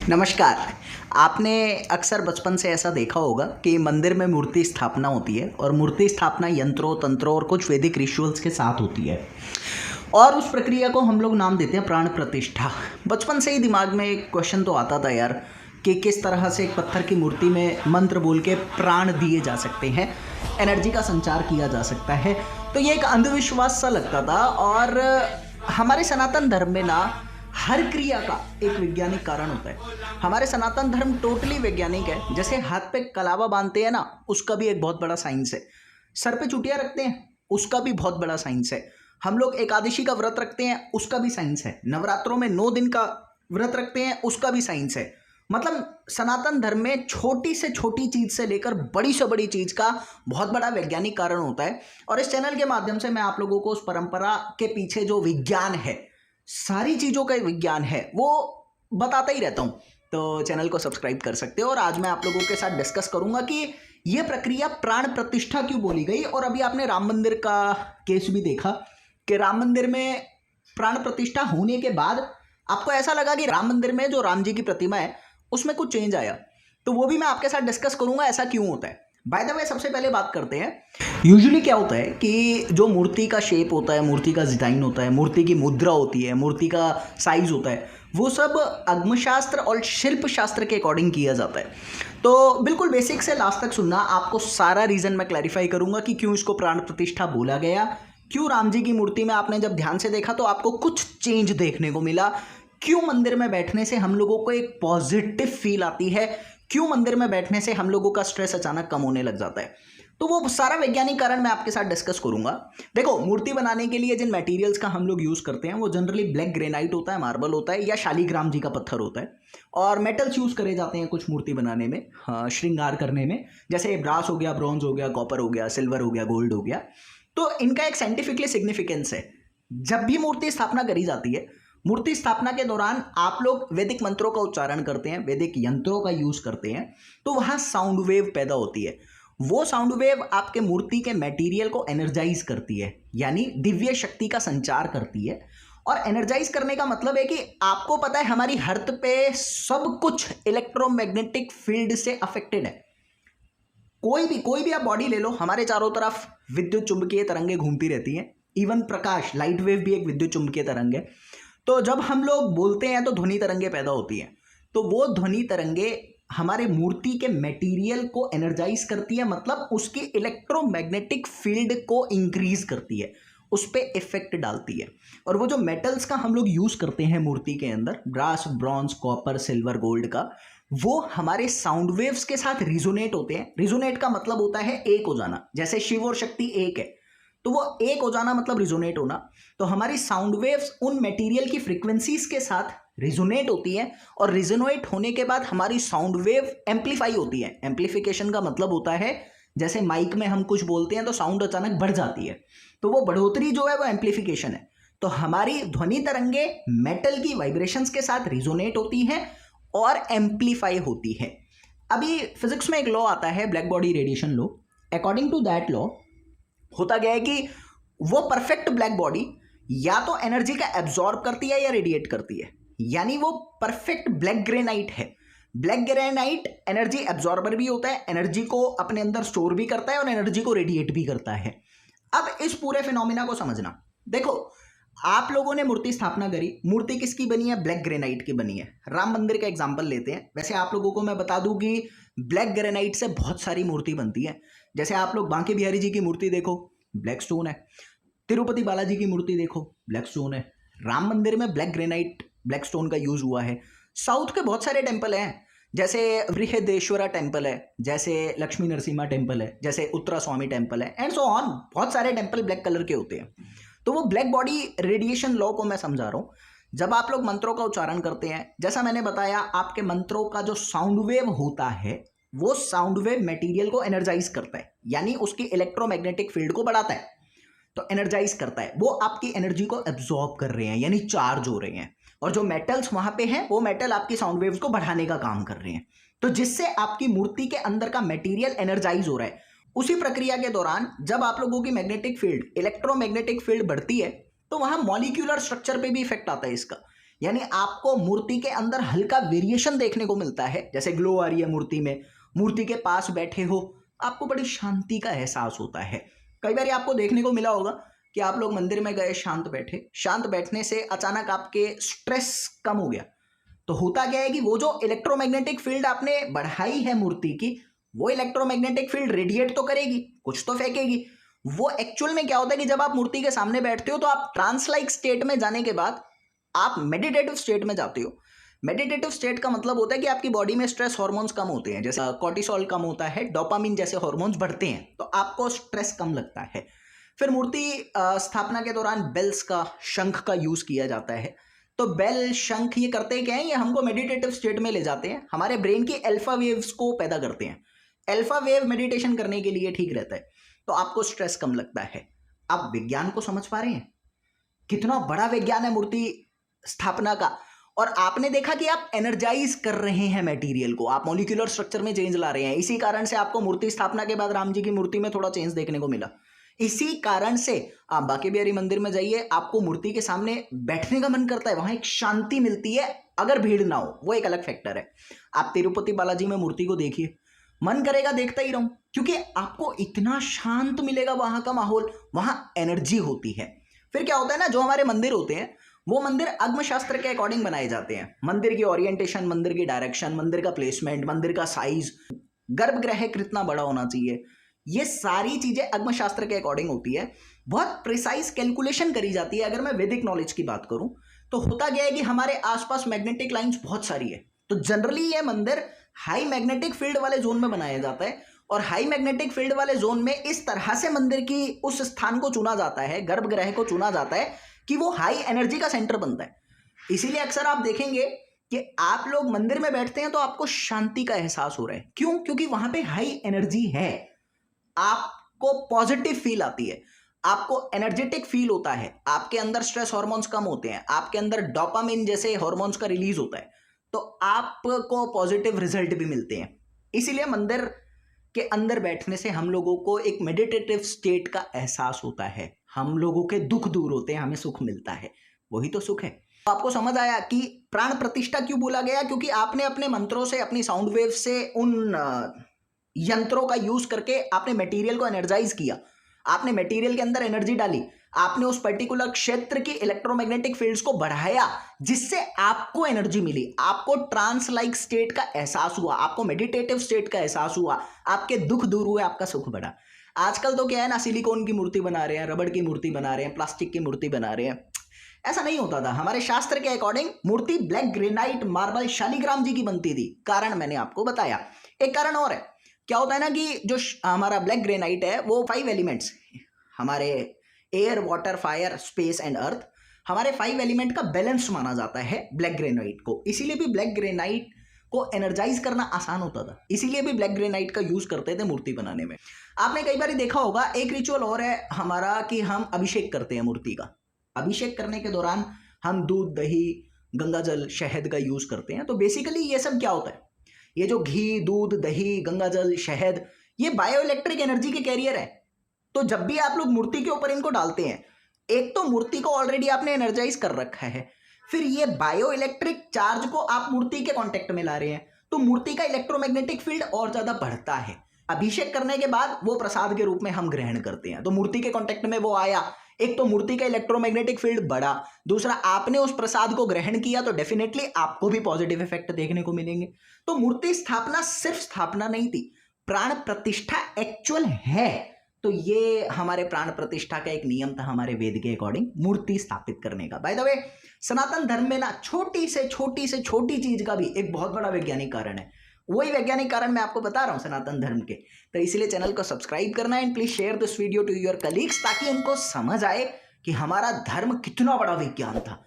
नमस्कार। आपने अक्सर बचपन से ऐसा देखा होगा कि मंदिर में मूर्ति स्थापना होती है और मूर्ति स्थापना यंत्रों तंत्रों और कुछ वैदिक रिचुअल्स के साथ होती है और उस प्रक्रिया को हम लोग नाम देते हैं प्राण प्रतिष्ठा। बचपन से ही दिमाग में एक क्वेश्चन तो आता था यार कि किस तरह से एक पत्थर की मूर्ति में मंत्र बोल के प्राण दिए जा सकते हैं, एनर्जी का संचार किया जा सकता है। तो ये एक अंधविश्वास सा लगता था और हमारे सनातन धर्म में ना हर क्रिया का एक वैज्ञानिक कारण होता है। हमारे सनातन धर्म टोटली वैज्ञानिक है। जैसे हाथ पे कलावा बांधते हैं ना, उसका भी एक बहुत बड़ा साइंस है। सर पे चुटिया रखते हैं, उसका भी बहुत बड़ा साइंस है। हम लोग एकादशी का व्रत रखते हैं, उसका भी साइंस है। नवरात्रों में 9 दिन का व्रत रखते हैं, उसका भी साइंस है। मतलब सनातन धर्म में छोटी से छोटी चीज से लेकर बड़ी से बड़ी चीज का बहुत बड़ा वैज्ञानिक कारण होता है। और इस चैनल के माध्यम से मैं आप लोगों को उस परंपरा के पीछे जो विज्ञान है, सारी चीज़ों का विज्ञान है, वो बताता ही रहता हूँ। तो चैनल को सब्सक्राइब कर सकते हो। और आज मैं आप लोगों के साथ डिस्कस करूंगा कि ये प्रक्रिया प्राण प्रतिष्ठा क्यों बोली गई। और अभी आपने राम मंदिर का केस भी देखा कि राम मंदिर में प्राण प्रतिष्ठा होने के बाद आपको ऐसा लगा कि राम मंदिर में जो राम जी की प्रतिमा है उसमें कुछ चेंज आया। तो वो भी मैं आपके साथ डिस्कस करूंगा ऐसा क्यों होता है। बाय द वे सबसे पहले बात करते हैं, यूजुअली क्या होता है कि जो मूर्ति का शेप होता है, मूर्ति का डिजाइन होता है, मूर्ति की मुद्रा होती है, मूर्ति का साइज होता है, वो सब आगमशास्त्र और शिल्प शास्त्र के अकॉर्डिंग किया जाता है। तो बिल्कुल बेसिक से लास्ट तक सुनना, आपको सारा रीजन मैं क्लैरिफाई करूंगा कि क्यों इसको प्राण प्रतिष्ठा बोला गया, क्यों राम जी की मूर्ति में आपने जब ध्यान से देखा तो आपको कुछ चेंज देखने को मिला, क्यों मंदिर में बैठने से हम लोगों को एक पॉजिटिव फील आती है, क्यों मंदिर में बैठने से हम लोगों का स्ट्रेस अचानक कम होने लग जाता है। तो वो सारा वैज्ञानिक कारण मैं आपके साथ डिस्कस करूंगा। देखो, मूर्ति बनाने के लिए जिन मटेरियल्स का हम लोग यूज करते हैं वो जनरली ब्लैक ग्रेनाइट होता है, मार्बल होता है, या शालीग्राम जी का पत्थर होता है। और मेटल्स यूज करे जाते हैं कुछ मूर्ति बनाने में, श्रृंगार करने में, जैसे ब्रास हो गया, ब्रॉन्ज हो गया, कॉपर हो गया, सिल्वर हो गया, गोल्ड हो गया। तो इनका एक साइंटिफिकली सिग्निफिकेंस है। जब भी मूर्ति स्थापना करी जाती है, मूर्ति स्थापना के दौरान आप लोग वैदिक मंत्रों का उच्चारण करते हैं, वैदिक यंत्रों का यूज करते हैं, तो वहां साउंड वेव पैदा होती है। वो साउंड वेव आपके मूर्ति के मटेरियल को एनर्जाइज करती है, यानी दिव्य शक्ति का संचार करती है। और एनर्जाइज करने का मतलब है कि आपको पता है हमारी अर्थ पे सब कुछ इलेक्ट्रोमैग्नेटिक फील्ड से अफेक्टेड है। कोई भी आप बॉडी ले लो, हमारे चारों तरफ विद्युत चुंबकीय तरंगे घूमती रहती हैं। इवन प्रकाश, लाइट वेव भी एक विद्युत चुंबकीय तरंग है। तो जब हम लोग बोलते हैं तो ध्वनि तरंगे पैदा होती हैं। तो वो ध्वनि तरंगे हमारे मूर्ति के मटेरियल को एनर्जाइज करती है, मतलब उसकी इलेक्ट्रोमैग्नेटिक फील्ड को इंक्रीज करती है, उस पर इफेक्ट डालती है। और वो जो मेटल्स का हम लोग यूज करते हैं मूर्ति के अंदर, brass, bronze, copper, silver, gold का, वो हमारे साउंड वेव्स के साथ रिजोनेट होते हैं। रिजोनेट का मतलब होता है एक हो जाना। जैसे शिव और शक्ति एक है, तो वो एक हो जाना मतलब रिजोनेट होना। तो हमारी साउंड वेव्स उन मटेरियल की फ्रीक्वेंसीज के साथ रिजोनेट होती है और रिजोनेट होने के बाद हमारी साउंड वेव एम्पलीफाई होती है। एम्पलीफिकेशन का मतलब होता है जैसे माइक में हम कुछ बोलते हैं तो साउंड अचानक बढ़ जाती है, तो वो बढ़ोतरी जो है वो एम्पलीफिकेशन है। तो हमारी ध्वनि तरंगे मेटल की वाइब्रेशंस के साथ रिजोनेट होती हैं और एम्पलीफाई होती है। अभी फिजिक्स में एक लॉ आता है, black body radiation law. According to that law होता गया है कि वो परफेक्ट ब्लैक बॉडी या तो एनर्जी का एब्जॉर्ब करती है या रेडिएट करती है, यानी वो परफेक्ट ब्लैक ग्रेनाइट है। ब्लैक ग्रेनाइट एनर्जी एब्जॉर्बर भी होता है, एनर्जी को अपने अंदर स्टोर भी करता है और एनर्जी को रेडिएट भी करता है। अब इस पूरे फिनोमिना को समझना, देखो आप लोगों ने मूर्ति स्थापना करी, मूर्ति किसकी बनी है? ब्लैक ग्रेनाइट की बनी है। राम मंदिर का एग्जांपल लेते हैं। वैसे आप लोगों को मैं बता दूं कि ब्लैक ग्रेनाइट से बहुत सारी मूर्ति बनती है। जैसे आप लोग बांके बिहारी जी की मूर्ति देखो, ब्लैक स्टोन है। तिरुपति बालाजी की मूर्ति देखो, ब्लैक स्टोन है। राम मंदिर में ब्लैक ग्रेनाइट, ब्लैक स्टोन का यूज हुआ है। साउथ के बहुत सारे टेम्पल हैं, जैसे बृहदेश्वरा टेम्पल है, जैसे लक्ष्मी नरसिम्हा टेम्पल है, जैसे उत्तरा स्वामी टेम्पल है, एंड सो ऑन। बहुत सारे टेम्पल ब्लैक कलर के होते हैं। तो वो ब्लैक बॉडी रेडिएशन लॉ को मैं समझा रहा हूँ। जब आप लोग मंत्रों का उच्चारण करते हैं, जैसा मैंने बताया, आपके मंत्रों का जो साउंड वेव होता है वो साउंड वेव मटेरियल को एनर्जाइज करता है, यानी उसकी इलेक्ट्रोमैग्नेटिक फील्ड को बढ़ाता है। तो एनर्जाइज करता है, वो आपकी एनर्जी को एब्जॉर्ब कर रहे हैं, यानी चार्ज हो रहे हैं। और जो मेटल्स वहां पे हैं वो मेटल आपकी साउंड वेव्स को बढ़ाने का काम कर रहे हैं, तो जिससे आपकी मूर्ति के अंदर का मटेरियल एनर्जाइज हो रहा है। उसी प्रक्रिया के दौरान जब आप लोगों की मैग्नेटिक फील्ड, इलेक्ट्रोमैग्नेटिक फील्ड बढ़ती है, तो वहां मॉलिक्यूलर स्ट्रक्चर पे भी इफेक्ट आता है इसका, यानी आपको मूर्ति के अंदर हल्का वेरिएशन देखने को मिलता है, जैसे ग्लो आ रही है मूर्ति में, मूर्ति के पास बैठे हो आपको बड़ी शांति का एहसास होता है। कई बार आपको देखने को मिला होगा कि आप लोग मंदिर में गए, शांत बैठे, शांत बैठने से अचानक आपके स्ट्रेस कम हो गया, तो होता क्या है कि वो जो इलेक्ट्रोमैग्नेटिक फील्ड आपने बढ़ाई है मूर्ति की, वो इलेक्ट्रोमैग्नेटिक फील्ड रेडिएट तो करेगी, कुछ तो फेंकेगी। वो एक्चुअल में क्या होता है कि जब आप मूर्ति के सामने बैठते हो तो आप ट्रांस लाइक स्टेट में जाने के बाद आप मेडिटेटिव स्टेट में जाते हो। मेडिटेटिव स्टेट का मतलब होता है कि आपकी बॉडी में स्ट्रेस हार्मोन्स कम होते हैं, जैसे कॉर्टिसोल कम होता है, डोपामिन जैसे हार्मोन्स बढ़ते हैं, तो आपको स्ट्रेस कम लगता है। फिर मूर्ति स्थापना के दौरान बेल्स का, शंख का यूज किया जाता है। तो बेल, शंख ये करते क्या है, ये हमको मेडिटेटिव स्टेट में ले जाते हैं, हमारे ब्रेन की अल्फा वेव्स को पैदा करते हैं। अल्फा वेव मेडिटेशन करने के लिए ठीक रहता है, तो आपको स्ट्रेस कम लगता है। आप विज्ञान को समझ पा रहे हैं, कितना बड़ा विज्ञान है मूर्ति स्थापना का। और आपने देखा कि आप एनर्जाइज कर रहे हैं मटेरियल को, आप मॉलिक्यूलर स्ट्रक्चर में चेंज ला रहे हैं। इसी कारण से आपको मूर्ति स्थापना के बाद राम जी की मूर्ति में थोड़ा चेंज देखने को मिला। इसी कारण से आप बांके बिहारी मंदिर में जाइए, आपको मूर्ति के सामने बैठने का मन करता है, वहां एक शांति मिलती है, अगर भीड़ ना हो, वो एक अलग फैक्टर है। आप तिरुपति बालाजी में मूर्ति को देखिए, मन करेगा देखता ही रहूं, क्योंकि आपको इतना शांत मिलेगा, वहां का माहौल, वहां एनर्जी होती है। फिर क्या होता है ना, जो हमारे मंदिर होते हैं वो मंदिर अग्म शास्त्र के अकॉर्डिंग बनाए जाते हैं। मंदिर की ओरिएंटेशन, मंदिर की डायरेक्शन, मंदिर का प्लेसमेंट, मंदिर का साइज, गर्भगृह कितना बड़ा होना चाहिए, ये सारी चीजें अग्म शास्त्र के अकॉर्डिंग होती है। बहुत प्रिसाइज कैलकुलेशन करी जाती है। अगर मैं वैदिक नॉलेज की बात करूं तो होता क्या है कि हमारे आसपास मैग्नेटिक लाइंस बहुत सारी है, तो जनरली ये मंदिर हाई मैग्नेटिक फील्ड वाले जोन में बनाया जाता है। और हाई मैग्नेटिक फील्ड वाले जोन में इस तरह से मंदिर की उस स्थान को चुना जाता है, गर्भगृह को चुना जाता है कि वो हाई एनर्जी का सेंटर बनता है। इसीलिए अक्सर आप देखेंगे कि आप लोग मंदिर में बैठते हैं तो आपको शांति का एहसास हो रहा है। क्यों? क्योंकि वहां पे हाई एनर्जी है, आपको पॉजिटिव फील आती है, आपको एनर्जेटिक फील होता है, आपके अंदर स्ट्रेस हार्मोन्स कम होते हैं, आपके अंदर डोपामिन जैसे हार्मोन्स का रिलीज होता है, तो आपको पॉजिटिव रिजल्ट भी मिलते हैं। इसीलिए मंदिर के अंदर बैठने से हम लोगों को एक मेडिटेटिव स्टेट का एहसास होता है, हम लोगों के दुख दूर होते हैं, हमें सुख मिलता है, वही तो सुख है। तो आपको समझ आया कि प्राण प्रतिष्ठा क्यों बोला गया? क्योंकि आपने अपने मंत्रों से, अपनी साउंड वेव से, उन यंत्रों का यूज करके आपने मटेरियल को एनर्जाइज किया, आपने मटेरियल के अंदर एनर्जी डाली, आपने उस पर्टिकुलर क्षेत्र की इलेक्ट्रोमैग्नेटिक फील्ड्स को बढ़ाया, जिससे आपको एनर्जी मिली, आपको ट्रांस लाइक स्टेट का एहसास हुआ, आपको मेडिटेटिव स्टेट का एहसास हुआ, आपके दुख दूर हुए, आपका सुख बढ़ा। आजकल तो क्या है ना, सिलिकॉन की मूर्ति बना रहे हैं, रबड़ की मूर्ति बना रहे हैं, प्लास्टिक की मूर्ति बना रहे हैं। ऐसा नहीं होता था। हमारे शास्त्र के अकॉर्डिंग मूर्ति ब्लैक ग्रेनाइट, मार्बल, शालिग्राम जी की बनती थी। कारण मैंने आपको बताया। एक कारण और है, क्या होता है ना कि जो हमारा ब्लैक ग्रेनाइट है वो 5 एलिमेंट्स, हमारे air, water, fire, space and earth, हमारे 5 एलिमेंट का बैलेंस माना जाता है ब्लैक ग्रेनाइट को। इसीलिए भी ब्लैक ग्रेनाइट को एनर्जाइज करना आसान होता था, इसीलिए भी ब्लैक ग्रेनाइट का यूज करते थे मूर्ति बनाने में। आपने कई बार देखा होगा, एक रिचुअल और है हमारा कि हम अभिषेक करते हैं मूर्ति का। अभिषेक करने के दौरान हम दूध, दही, गंगा जल, शहद का यूज करते हैं। तो बेसिकली ये सब क्या होता है, ये जो घी, दूध, दही, गंगा जल, शहद, ये बायो इलेक्ट्रिक एनर्जी के कैरियर है। तो जब भी आप लोग मूर्ति के ऊपर इनको डालते हैं, एक तो मूर्ति को ऑलरेडी आपने एनर्जाइज कर रखा है, फिर ये बायो इलेक्ट्रिक चार्ज को आप मूर्ति के कांटेक्ट में ला रहे हैं, तो मूर्ति का इलेक्ट्रोमैग्नेटिक फील्ड और ज्यादा बढ़ता है। अभिषेक करने के बाद वो प्रसाद के रूप में हम ग्रहण करते हैं, तो मूर्ति के कांटेक्ट में वो आया, एक तो मूर्ति का इलेक्ट्रोमैग्नेटिक फील्ड बढ़ा, दूसरा आपने उस प्रसाद को ग्रहण किया, तो डेफिनेटली आपको भी पॉजिटिव इफेक्ट देखने को मिलेंगे। तो मूर्ति स्थापना सिर्फ स्थापना नहीं थी, प्राण प्रतिष्ठा एक्चुअल है। तो ये हमारे प्राण प्रतिष्ठा का एक नियम था हमारे वेद के अकॉर्डिंग, मूर्ति स्थापित करने का। बाय द वे, सनातन धर्म में ना छोटी से छोटी चीज का भी एक बहुत बड़ा वैज्ञानिक कारण है। वही वैज्ञानिक कारण मैं आपको बता रहा हूं सनातन धर्म के। तो इसलिए चैनल को सब्सक्राइब करना and please share this video to your colleagues, ताकि उनको समझ आए कि हमारा धर्म कितना बड़ा विज्ञान था।